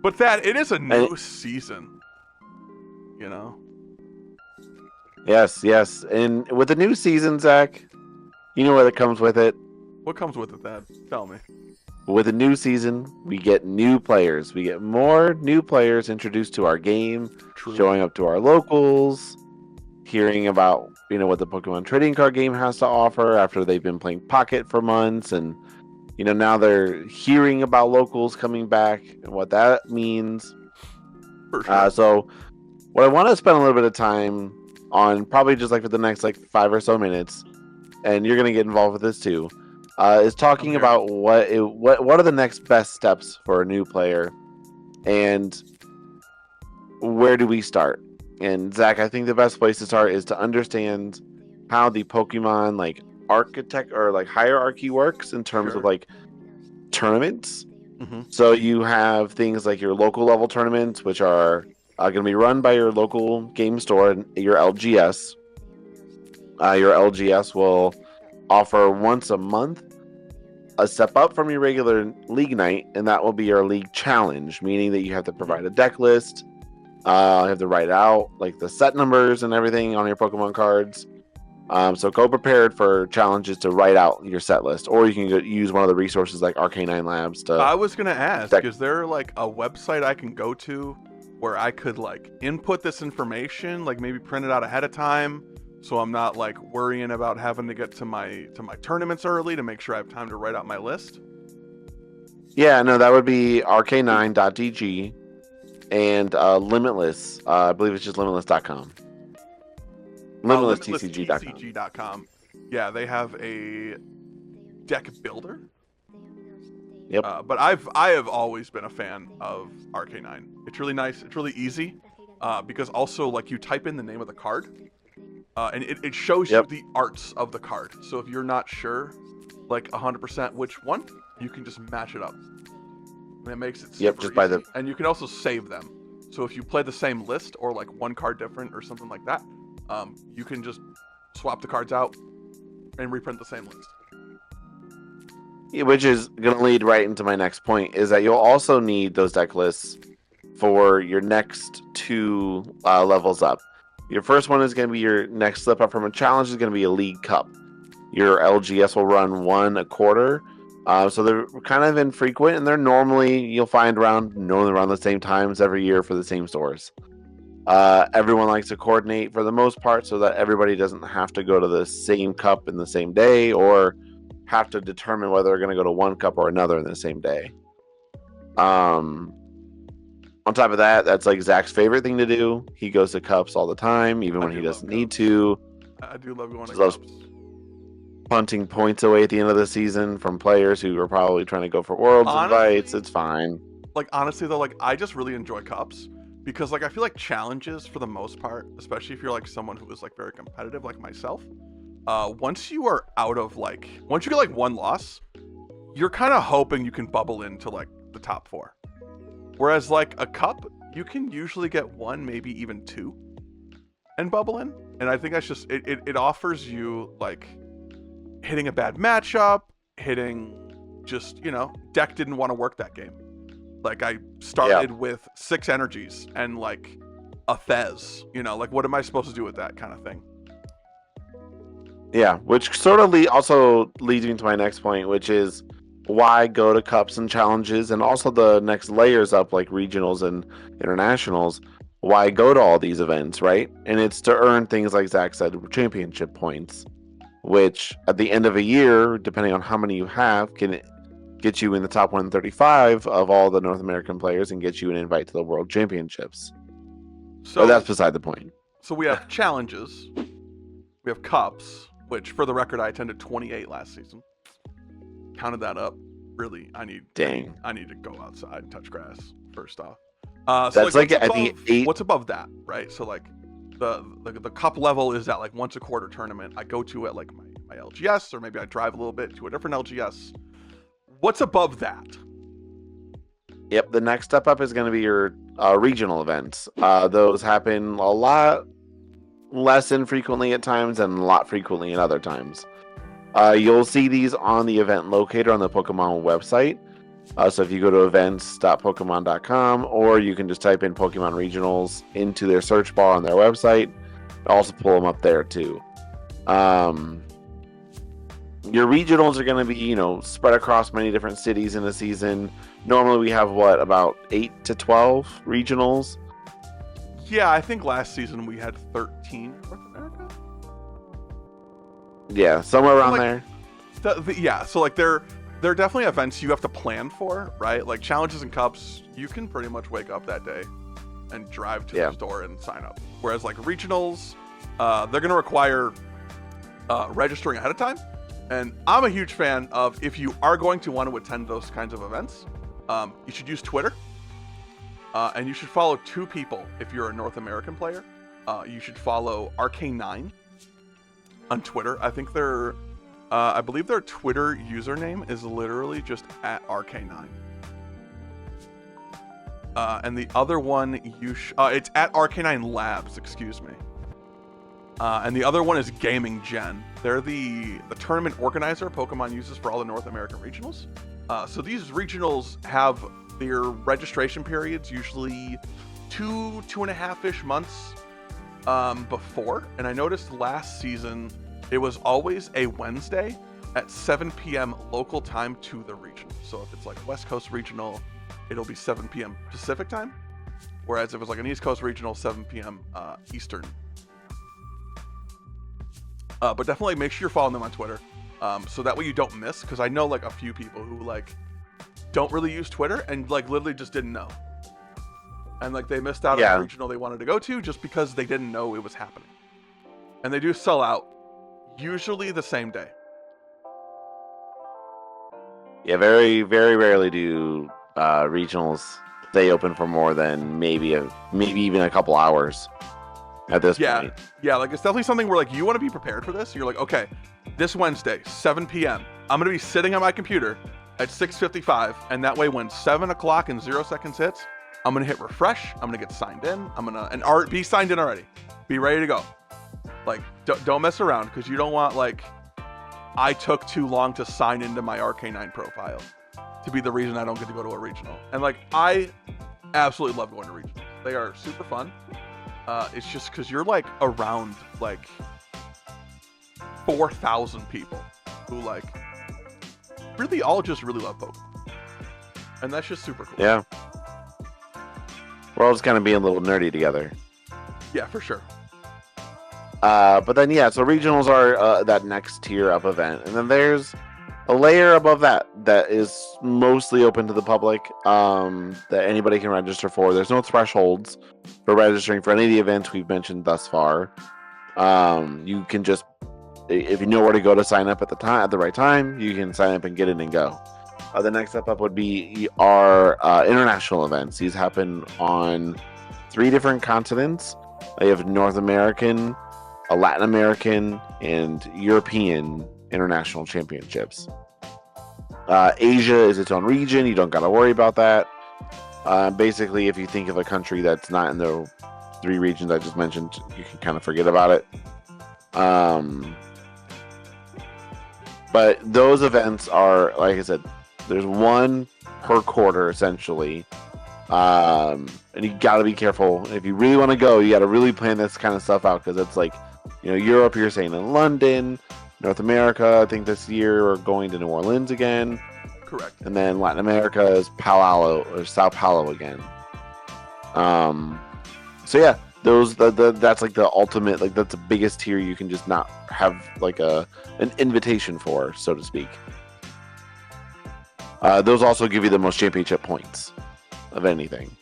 But that it is a new season, you know. Yes, yes. And with the new season, Zach, you know what comes with it? What comes with it, Dad? Tell me. With a new season, we get new players. We get more new players introduced to our game, True. showing up to our locals, hearing about what the Pokemon trading card game has to offer after they've been playing Pocket for months, and now they're hearing about locals coming back and what that means. For sure. So what I want to spend a little bit of time on, probably just like for the next 5 or so minutes, and you're gonna get involved with this too, is talking about what are the next best steps for a new player, and where do we start? And Zach, I think the best place to start is to understand how the Pokemon architect or hierarchy works in terms of tournaments. Mm-hmm. So you have things like your local level tournaments, which are going to be run by your local game store and your LGS. Your LGS will offer once a month a step up from your regular league night, and that will be your league challenge, meaning that you have to provide a deck list. You have to write out the set numbers and everything on your Pokemon cards. So go prepared for challenges to write out your set list, or you can use one of the resources like Arcanine Labs to. I was gonna ask, is there a website I can go to where I could input this information, maybe print it out ahead of time, so I'm not worrying about having to get to my tournaments early to make sure I have time to write out my list? Yeah, no, that would be ark9.dg and Limitless. I believe it's just limitless.com. LimitlessTCG.com. Yeah, they have a deck builder. Yep. But I have always been a fan of Arcanine. It's really nice. It's really easy. Because also you type in the name of the card, and it shows you the arts of the card. So if you're not sure 100% which one, you can just match it up. And it makes it super just easy. by the. And you can also save them. So if you play the same list or one card different or something like that, you can just swap the cards out and reprint the same list. Which is going to lead right into my next point, is that you'll also need those deck lists for your next two levels up. Your first one is going to be your next slip up from a challenge is going to be a League Cup. Your LGS will run one a quarter. So they're kind of infrequent, and they're you'll find around the same times every year for the same stores. Everyone likes to coordinate for the most part so that everybody doesn't have to go to the same cup in the same day or have to determine whether they're going to go to one cup or another in the same day. On top of that, that's Zach's favorite thing to do. He goes to cups all the time, even when he doesn't need to. I do love going to loves cups. Punting points away at the end of the season from players who are probably trying to go for Worlds invites. It's fine. Honestly though, I just really enjoy cups because I feel challenges for the most part, especially if you're someone who is very competitive like myself, once you are out of once you get one loss, you're kind of hoping you can bubble into the top 4. Whereas a cup, you can usually get 1, maybe even 2 and bubble in. And I think that's just it offers you hitting a bad matchup, hitting just, deck didn't want to work that game. I started with 6 energies and a Fez, what am I supposed to do with that kind of thing? Yeah, which sort of also leads me to my next point, which is why go to cups and challenges, and also the next layers up regionals and internationals. Why go to all these events, right? And it's to earn things like Zach said, championship points, which at the end of a year, depending on how many you have, can get you in the top 135 of all the North American players and get you an invite to the World Championships. So that's beside the point. So we have challenges, we have cups, which for the record I attended 28 last season. Counted that up. Really, I need to go outside and touch grass first off. That's what's above that, right? So the cup level is at once a quarter tournament. I go to at my LGS, or maybe I drive a little bit to a different LGS. What's above that? Yep, the next step up is going to be your regional events. Those happen a lot less infrequently at times and a lot frequently at other times. You'll see these on the event locator on the Pokemon website. So if you go to events.pokemon.com, or you can just type in Pokemon Regionals into their search bar on their website, also pull them up there too. Your regionals are going to be, spread across many different cities in a season. Normally we have about 8 to 12 regionals. Yeah, I think last season we had 13 in North America. Yeah, somewhere around there. Yeah, so like they're definitely events you have to plan for, right? Like challenges and cups, you can pretty much wake up that day and drive to the store and sign up. Whereas like regionals, they're going to require registering ahead of time. And I'm a huge fan of, if you are going to want to attend those kinds of events, you should use Twitter. And you should follow 2 people if you're a North American player. You should follow RK9 on Twitter. I believe their Twitter username is literally just @RK9. And the other one, it's @RK9 Labs, excuse me. And the other one is Gaming Gen. They're the tournament organizer Pokemon uses for all the North American regionals. So these regionals have their registration periods usually 2.5-ish months before. And I noticed last season it was always a Wednesday at 7 p.m. local time to the region. So if it's like West Coast regional, it'll be 7 p.m. Pacific time. Whereas if it's like an East Coast regional, 7 p.m. Eastern. But definitely make sure you're following them on Twitter, so that way you don't miss. Because I know like a few people who like don't really use Twitter and like literally just didn't know, and like they missed out on the regional they wanted to go to just because they didn't know it was happening. And they do sell out usually the same day. Yeah, very, very rarely do regionals stay open for more than maybe even a couple hours. At this point. Yeah, like it's definitely something where like you want to be prepared for this. You're like, okay, this Wednesday, 7 p.m. I'm gonna be sitting on my computer at 6:55, and that way when 7 o'clock and 0 seconds hits, I'm gonna hit refresh. I'm gonna get signed in. I'm gonna be signed in already. Be ready to go. Like don't mess around, because you don't want like I took too long to sign into my RK9 profile to be the reason I don't get to go to a regional. And like I absolutely love going to regionals. They are super fun. It's just because you're like around like 4,000 people who like really all just really love Pokemon, and that's just super cool. Yeah, we're all just kind of being a little nerdy together. Yeah, for sure. But then so regionals are that next tier up event, and then there's a layer above that is mostly open to the public, that anybody can register for. There's no thresholds for registering for any of the events we've mentioned thus far. You can just, if you know where to go to sign up at the right time, you can sign up and get in and go. The next step up would be our international events. These happen on 3 different continents. You have North American, Latin American, and European international championships. Asia is its own region. You don't got to worry about that. Basically, if you think of a country that's not in the 3 regions I just mentioned, you can kind of forget about it. But those events are, like I said, there's 1 per quarter essentially. And you got to be careful. If you really want to go, you got to really plan this kind of stuff out, because it's like, Europe, you're saying in London. North America, I think this year we're going to New Orleans again. Correct. And then Latin America is Sao Paulo again. So yeah, that's like the ultimate, like that's the biggest tier you can just not have like an invitation for, so to speak. Those also give you the most championship points of anything.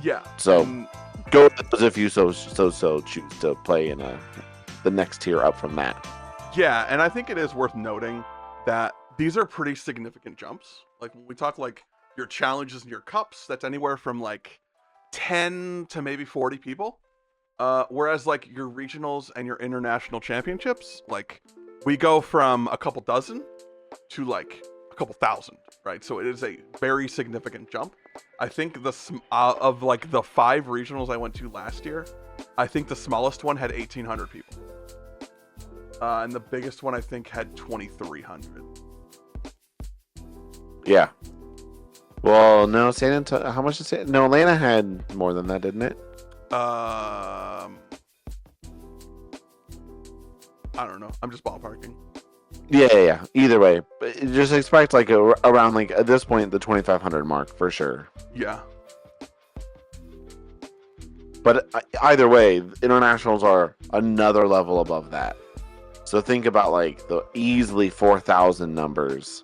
Yeah. So go with those if you so choose to play in the next tier up from that. Yeah, and I think it is worth noting that these are pretty significant jumps. Like when we talk like your challenges and your cups, that's anywhere from like 10 to maybe 40 people. Whereas like your regionals and your international championships, like we go from a couple dozen to like a couple thousand, right? So it is a very significant jump. I think of like the 5 regionals I went to last year, I think the smallest one had 1,800 people. And the biggest one I think had 2,300. Yeah. Well, no, San Antonio. How much did No, Atlanta had more than that, didn't it? I don't know. I'm just ballparking. Yeah. Either way, but just expect like around like at this point the 2,500 mark for sure. Yeah. But either way, internationals are another level above that. So think about like the easily 4,000 numbers,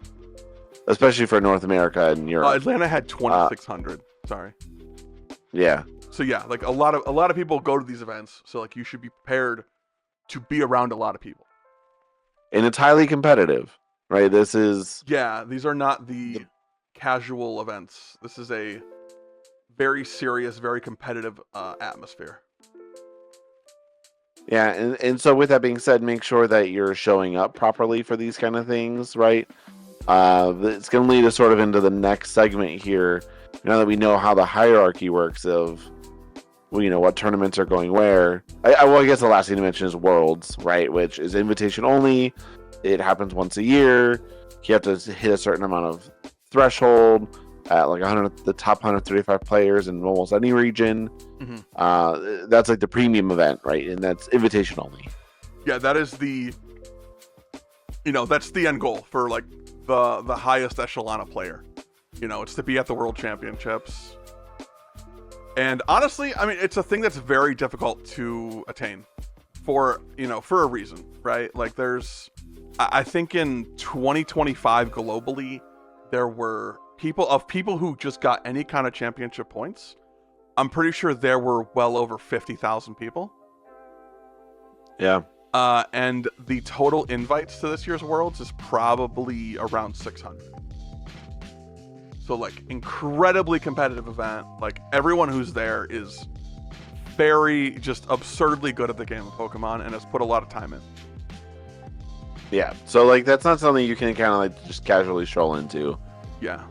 especially for North America and Europe. Atlanta had 2,600. Sorry. Yeah. So yeah, like a lot of people go to these events. So like you should be prepared to be around a lot of people. And it's highly competitive, right? This is... Yeah, these are not the casual events. This is a very serious, very competitive atmosphere. Yeah, and so with that being said, make sure that you're showing up properly for these kind of things, right? It's going to lead us sort of into the next segment here. Now that we know how the hierarchy works of, well, what tournaments are going where. I guess the last thing to mention is Worlds, right? Which is invitation only. It happens once a year. You have to hit a certain amount of threshold at like the top 135 players in almost any region. Mm-hmm. That's like the premium event, right? And that's invitation only. Yeah, that is that's the end goal for like the highest echelon of player. It's to be at the World Championships. And honestly, I mean, it's a thing that's very difficult to attain for a reason, right? Like I think in 2025 globally, there were people who just got any kind of championship points. I'm pretty sure there were well over 50,000 people. Yeah. And the total invites to this year's Worlds is probably around 600. So like incredibly competitive event. Like everyone who's there is very just absurdly good at the game of Pokemon and has put a lot of time in. Yeah. So like that's not something you can kind of like just casually stroll into. Yeah.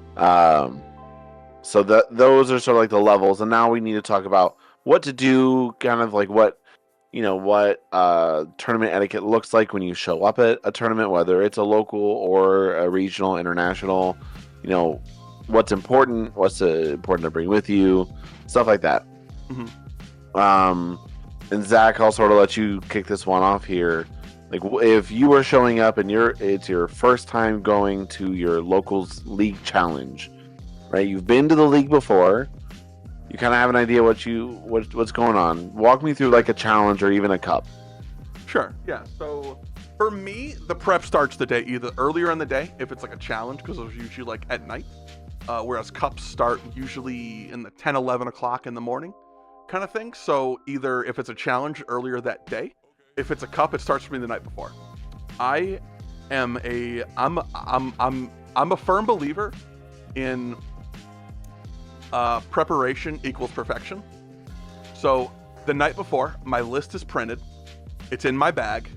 So those are sort of like the levels, and now we need to talk about what to do, kind of like what tournament etiquette looks like when you show up at a tournament, whether it's a local or a regional, international. What's important, what's important to bring with you, stuff like that. Mm-hmm. And Zach, I'll sort of let you kick this one off here. Like, if you are showing up and it's your first time going to your locals league challenge, right? You've been to the league before. You kind of have an idea what's going on. Walk me through like a challenge or even a cup. Sure. Yeah. So for me, the prep starts the day either earlier in the day if it's like a challenge, because it's usually like at night. Whereas cups start usually in the 10, 11 o'clock in the morning kind of thing. So either if it's a challenge earlier that day, if it's a cup, it starts for me the night before. I'm a firm believer in preparation equals perfection. So the night before, my list is printed. It's in my bag.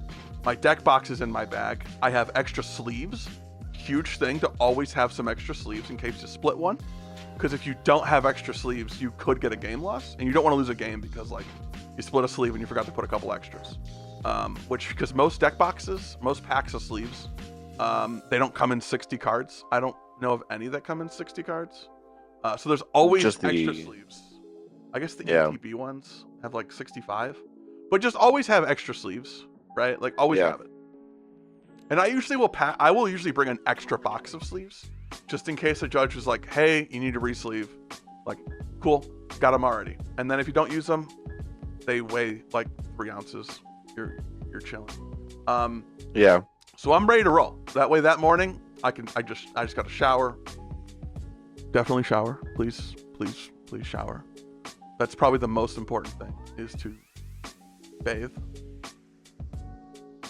My deck box is in my bag. I have extra sleeves. Huge thing to always have some extra sleeves in case you split one, because if you don't have extra sleeves, you could get a game loss, and you don't want to lose a game because like you split a sleeve and you forgot to put a couple extras. Because most deck boxes, most packs of sleeves, they don't come in 60 cards. I don't know of any that come in 60 cards. So there's always extra sleeves. I guess the ETB ones have like 65, but just always have extra sleeves, right? Like always have it. And I usually will usually bring an extra box of sleeves just in case a judge is like, hey, you need to re-sleeve. Like, cool, got them already. And then if you don't use them, they weigh like 3 ounces. You're chilling. Yeah. So I'm ready to roll. That way that morning I just got to shower. Definitely shower. Please shower. That's probably the most important thing, is to bathe.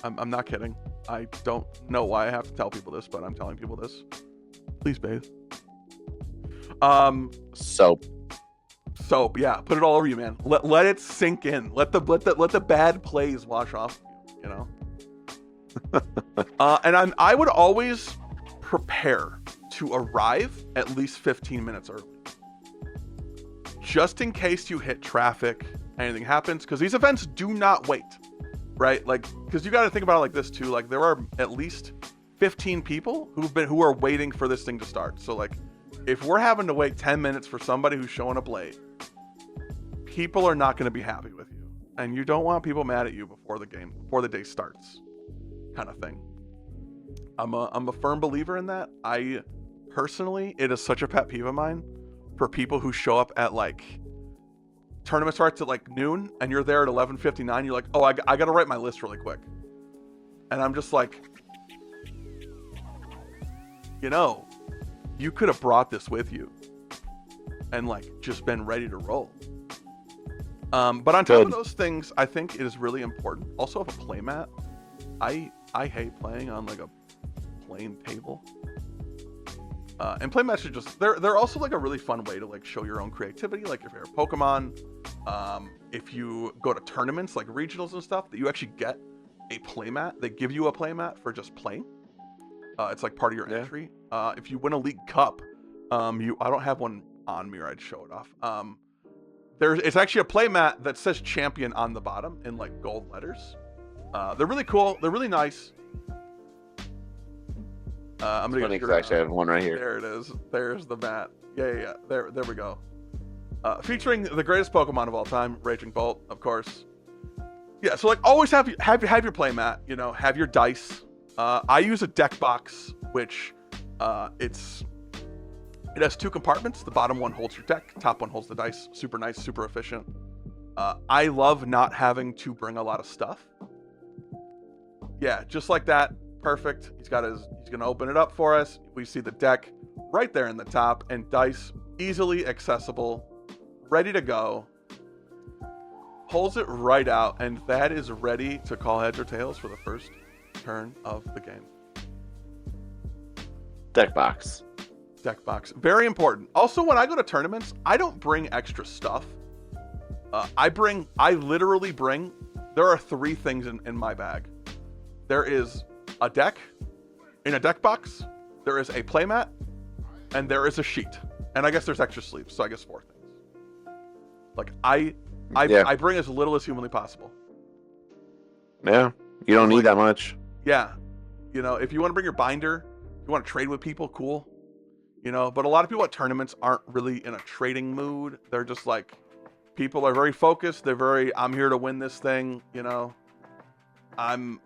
I'm not kidding. I don't know why I have to tell people this, but I'm telling people this. Please bathe. Soap, yeah. Put it all over you, man. Let it sink in. Let the bad plays wash off you, And I would always prepare to arrive at least 15 minutes early. Just in case you hit traffic, anything happens, because these events do not wait. Right? Like, because you got to think about it like this too. Like, there are at least 15 people who are waiting for this thing to start. So like, if we're having to wait 10 minutes for somebody who's showing up late, people are not going to be happy with you, and you don't want people mad at you before the day starts, kind of thing. I'm a firm believer in that. I personally, it is such a pet peeve of mine for people who show up at like, tournament starts at like noon and you're there at 11:59. You're like, oh, I got to write my list really quick. And I'm just like, you could have brought this with you and like just been ready to roll. But on top of those things, I think it is really important. Also, have a playmat. I hate playing on like a plain table. And playmats are just, they're also like a really fun way to like show your own creativity. Like if you're a Pokemon, if you go to tournaments like regionals and stuff, that you actually get a playmat. They give you a playmat for just playing. It's like part of your entry. If you win a league cup, I don't have one on me or I'd show it off. It's actually a playmat that says champion on the bottom in like gold letters. They're really cool. They're really nice. I'm gonna get actually, I have one right here. There it is. There's the mat. Yeah. There we go. Featuring the greatest Pokemon of all time, Raging Bolt, of course. Yeah. So like, always have your playmat. Have your dice. I use a deck box, which it has 2 compartments. The bottom one holds your deck. Top one holds the dice. Super nice. Super efficient. I love not having to bring a lot of stuff. Yeah, just like that. Perfect. He's gonna open it up for us. We see the deck right there in the top, and dice easily accessible, ready to go. Pulls it right out, and that is ready to call heads or tails for the first turn of the game. Deck box. Very important. Also, when I go to tournaments, I don't bring extra stuff. I literally bring, there are 3 things in my bag. There is a deck in a deck box, there is a playmat, and there is a sheet. And I guess there's extra sleeves, so I guess 4 things. Like I bring as little as humanly possible. Yeah, you don't need that much. Yeah, if you want to bring your binder, you want to trade with people, cool. But a lot of people at tournaments aren't really in a trading mood. They're just like, people are very focused. They're very, I'm here to win this thing. I'm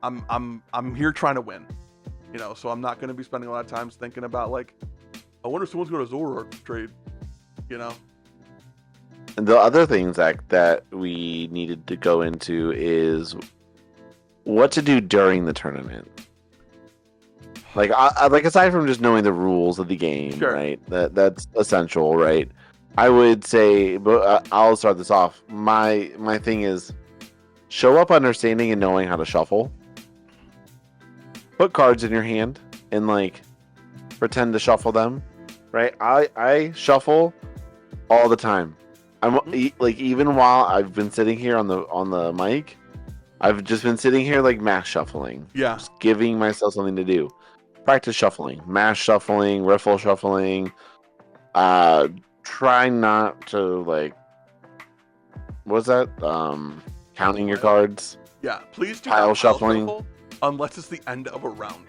here trying to win. So I'm not going to be spending a lot of time thinking about like, I wonder if someone's going to Zoroark trade. And the other things that we needed to go into is what to do during the tournament. Like, like aside from just knowing the rules of the game, sure, right? That's essential, right? I would say, but I'll start this off. My thing is, show up understanding and knowing how to shuffle. Put cards in your hand and like pretend to shuffle them, right? I shuffle all the time. Like, even while I've been sitting here on the mic, I've just been sitting here like mash shuffling. Yeah, just giving myself something to do. Practice shuffling, mash shuffling, riffle shuffling. Try not to like, what's that? Counting your cards. Yeah, please do pile not shuffling shuffle unless it's the end of a round.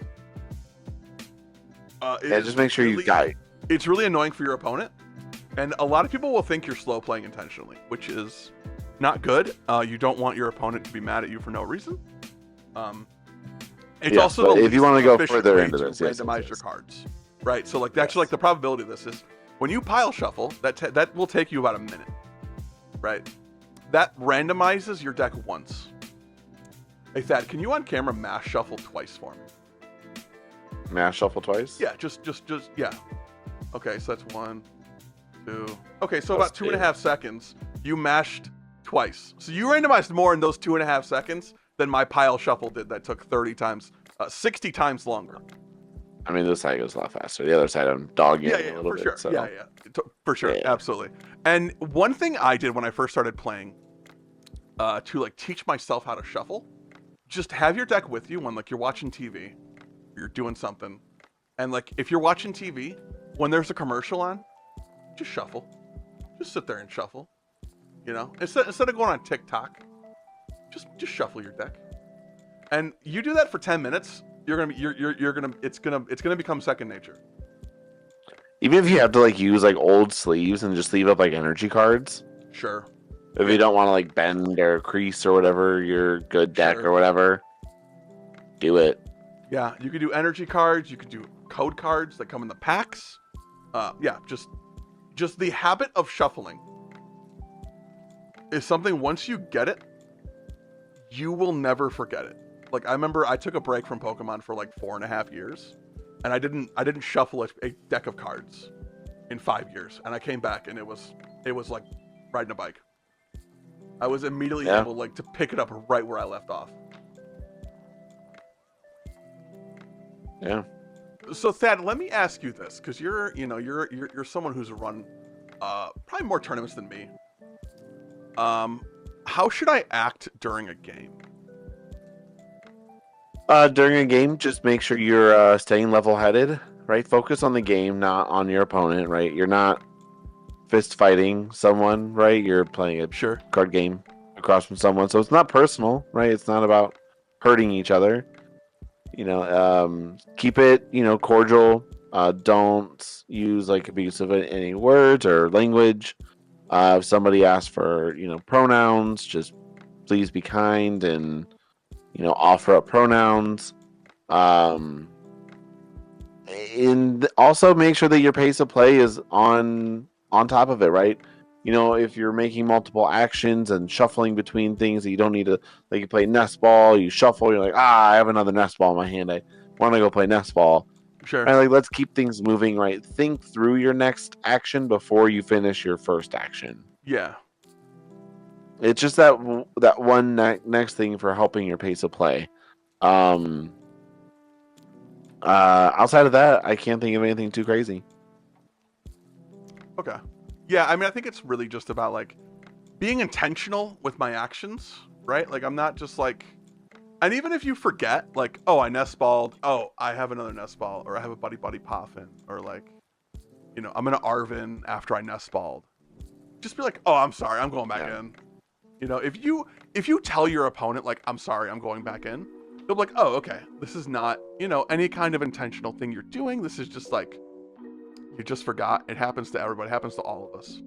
Just make sure you got it. It's really annoying for your opponent, and a lot of people will think you're slow playing intentionally, which is not good. You don't want your opponent to be mad at you for no reason. It's also the if you want to go further into this, randomize your cards, right? So like that's like the probability of this is when you pile shuffle, that will take you about a minute, right? That randomizes your deck once. Hey Thad, can you on camera mash shuffle twice for me? Mash shuffle twice? Yeah, just yeah. Okay, so that's 1, 2. Okay, so about 2.5 seconds, you mashed twice. So you randomized more in those 2.5 seconds than my pile shuffle did. That took 60 times longer. I mean, this side goes a lot faster. The other side, I'm dogging a little bit. Sure. So. Yeah, for sure. Yeah. Absolutely. And one thing I did when I first started playing, to like teach myself how to shuffle, just have your deck with you when like you're watching TV, or you're doing something, and like if you're watching TV, when there's a commercial on, just shuffle. Just sit there and shuffle. Instead of going on TikTok, just shuffle your deck. And you do that for 10 minutes, it's gonna become second nature. Even if you have to like use like old sleeves and just leave up like energy cards. Sure. If you don't want to like bend or crease or whatever your good deck Sure. or whatever, do it. Yeah, you could do energy cards. You could do code cards that come in the packs. Yeah, just the habit of shuffling is something. Once you get it, you will never forget it. Like I remember, I took a break from Pokemon for like 4.5 years, and I didn't shuffle a deck of cards in 5 years, and I came back and it was like riding a bike. I was immediately able like to pick it up right where I left off. Yeah. So Thad, let me ask you this, because you're someone who's run probably more tournaments than me. How should I act during a game? During a game, just make sure you're staying level-headed, right? Focus on the game, not on your opponent, right? You're not fist fighting someone, right? You're playing a card game across from someone, so it's not personal, right? It's not about hurting each other. Keep it, cordial. Don't use like abusive any words or language. If somebody asks for, pronouns, just please be kind and, offer up pronouns. And also make sure that your pace of play is on top of it, right? If you're making multiple actions and shuffling between things that you don't need to, like you play nest ball, you shuffle, you're like, I have another nest ball in my hand. I want to go play nest ball. Sure. Right, like let's keep things moving, right? Think through your next action before you finish your first action. Yeah. It's just that one next thing for helping your pace of play. Outside of that, I can't think of anything too crazy. Okay. Yeah, I mean, I think it's really just about like being intentional with my actions, right? Like I'm not just like, and even if you forget, like, oh, I nest balled, oh, I have another nest ball, or I have a buddy poffin, or like, I'm gonna Arvin after I nest balled. Just be like, oh, I'm sorry, I'm going back in. If you tell your opponent like, I'm sorry, I'm going back in, they'll be like, oh, okay, this is not, any kind of intentional thing you're doing. This is just like, you just forgot. It happens to everybody. It happens to all of us.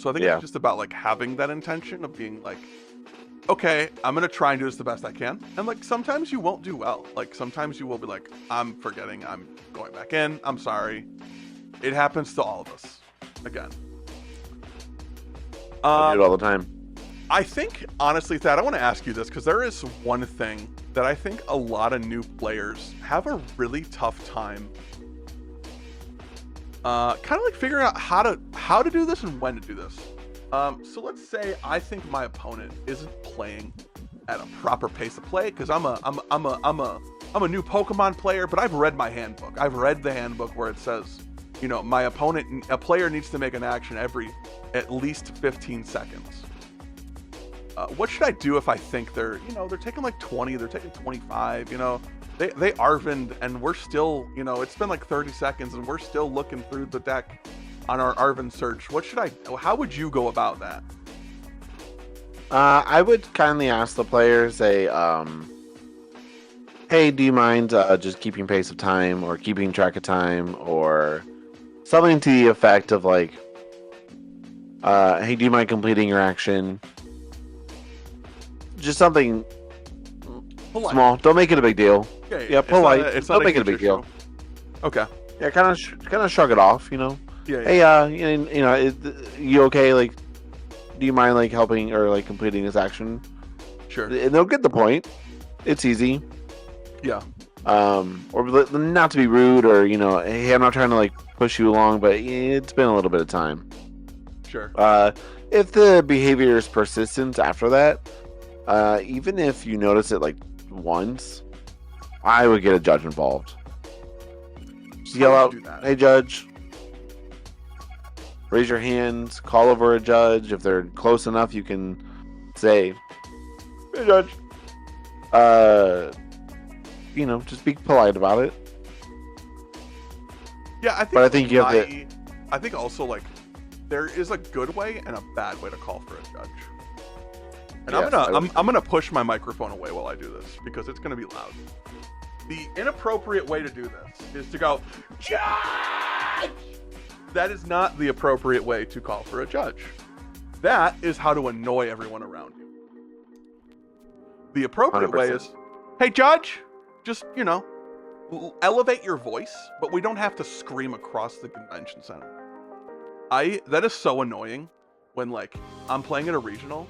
So I think it's just about like having that intention of being like, okay, I'm gonna try and do this the best I can. And like sometimes you won't do well. Like sometimes you will be like, I'm forgetting. I'm going back in. I'm sorry. It happens to all of us. Again. I do it all the time. I think honestly, Thad, I want to ask you this because there is one thing that I think a lot of new players have a really tough time. Kind of like figuring out how to do this and when to do this. So let's say I think my opponent isn't playing at a proper pace of play because I'm a new Pokemon player, but I've read my handbook. I've read the handbook where it says, a player needs to make an action every at least 15 seconds. What should I do if I think they're taking like 20, they're taking 25, They Arvined and we're still, it's been like 30 seconds and we're still looking through the deck on our Arvin search. How would you go about that? I would kindly ask the players, say, hey, do you mind just keeping pace of time or keeping track of time or something to the effect of like, hey, do you mind completing your action? Just something polite. Small. Don't make it a big deal. Yeah, polite. Don't make it a big deal. Okay. Yeah, kind of shrug it off. Yeah. Hey, you okay? Like, do you mind like helping or like completing this action? Sure. And they'll get the point. It's easy. Yeah. Or not to be rude, or hey, I'm not trying to like push you along, but it's been a little bit of time. Sure. If the behavior is persistent after that, even if you notice it like once, I would get a judge involved. Just yell out, "Hey, judge!" Raise your hands. Call over a judge. If they're close enough, you can say, "Hey, judge." Just be polite about it. Yeah, I think you have to. I think also like there is a good way and a bad way to call for a judge. And yes, I'm gonna push my microphone away while I do this because it's gonna be loud. The inappropriate way to do this is to go, judge! That is not the appropriate way to call for a judge. That is how to annoy everyone around you. The appropriate 100%. way is, hey, judge, just, elevate your voice, but we don't have to scream across the convention center. That is so annoying when, like, I'm playing at a regional,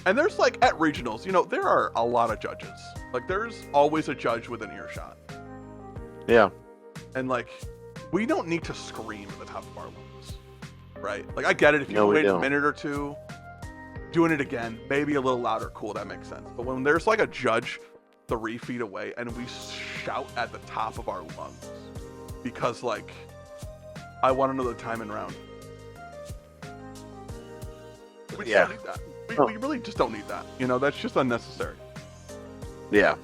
and there's, like, at regionals, there are a lot of judges. Like, there's always a judge within earshot. Yeah. And, like, we don't need to scream at the top of our lungs, right? Like, I get it if you wait a minute or two, doing it again, maybe a little louder, cool, that makes sense. But when there's, like, a judge 3 feet away and we shout at the top of our lungs because, like, I want to know the time and round. We just don't need that. We really just don't need that. That's just unnecessary. Yeah.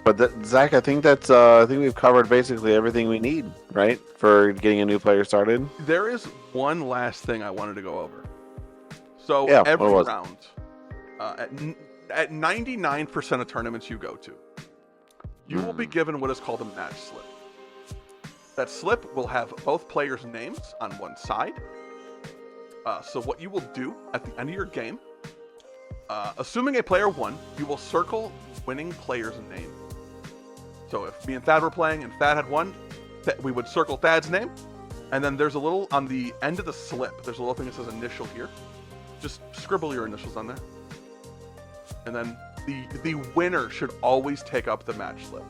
But Zach, I think we've covered basically everything we need, right, for getting a new player started. There is one last thing I wanted to go over. So every round, at 99% of tournaments you go to, you will be given what is called a match slip. That slip will have both players' names on one side. So what you will do at the end of your game, assuming a player won, you will circle winning player's name. So if me and Thad were playing and Thad had won, we would circle Thad's name. And then there's a little, on the end of the slip, there's a little thing that says initial here. Just scribble your initials on there. And then the winner should always take up the match slip.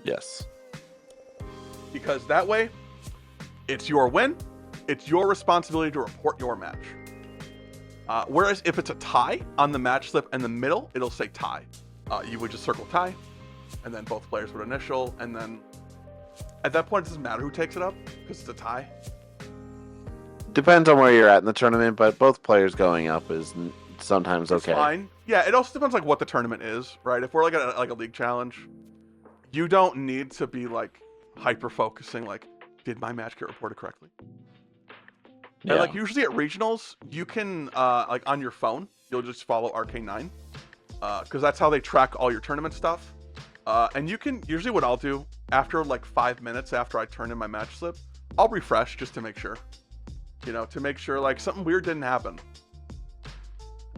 Yes. Because that way, it's your win. It's your responsibility to report your match. Whereas if it's a tie on the match slip in the middle, it'll say tie. You would just circle tie, and then both players would initial, and then at that point, it doesn't matter who takes it up because it's a tie. Depends on where you're at in the tournament, but both players going up is sometimes okay. It's fine. Yeah, it also depends like what the tournament is, right? If we're like a league challenge, you don't need to be like hyper focusing. Like, did my match get reported correctly? Yeah. And like usually at regionals, you can like on your phone, you'll just follow Arcane9 because that's how they track all your tournament stuff. And you can usually what I'll do after like 5 minutes after I turn in my match slip, I'll refresh just to make sure, to make sure like something weird didn't happen.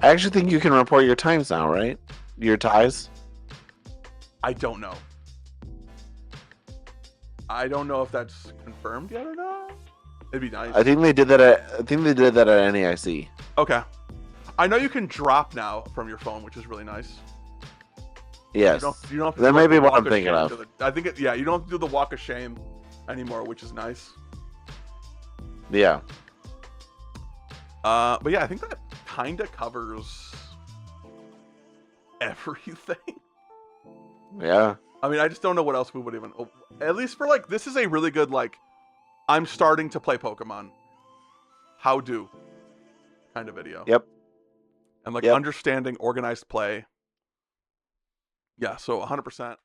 I actually think you can report your times now, right? Your ties. I don't know. I don't know if that's confirmed yet or not. It'd be nice. I think they did that at NAIC. Okay. I know you can drop now from your phone, which is really nice. Yes. You don't have to that may be what I'm thinking of. I think you don't have to do the walk of shame anymore, which is nice. Yeah. But yeah, I think that kind of covers everything. Yeah. I mean, I just don't know what else we would even... At least for, like, this is a really good, like, I'm starting to play Pokemon. How do kind of video. Yep. And, like, understanding organized play. Yeah, so 100%.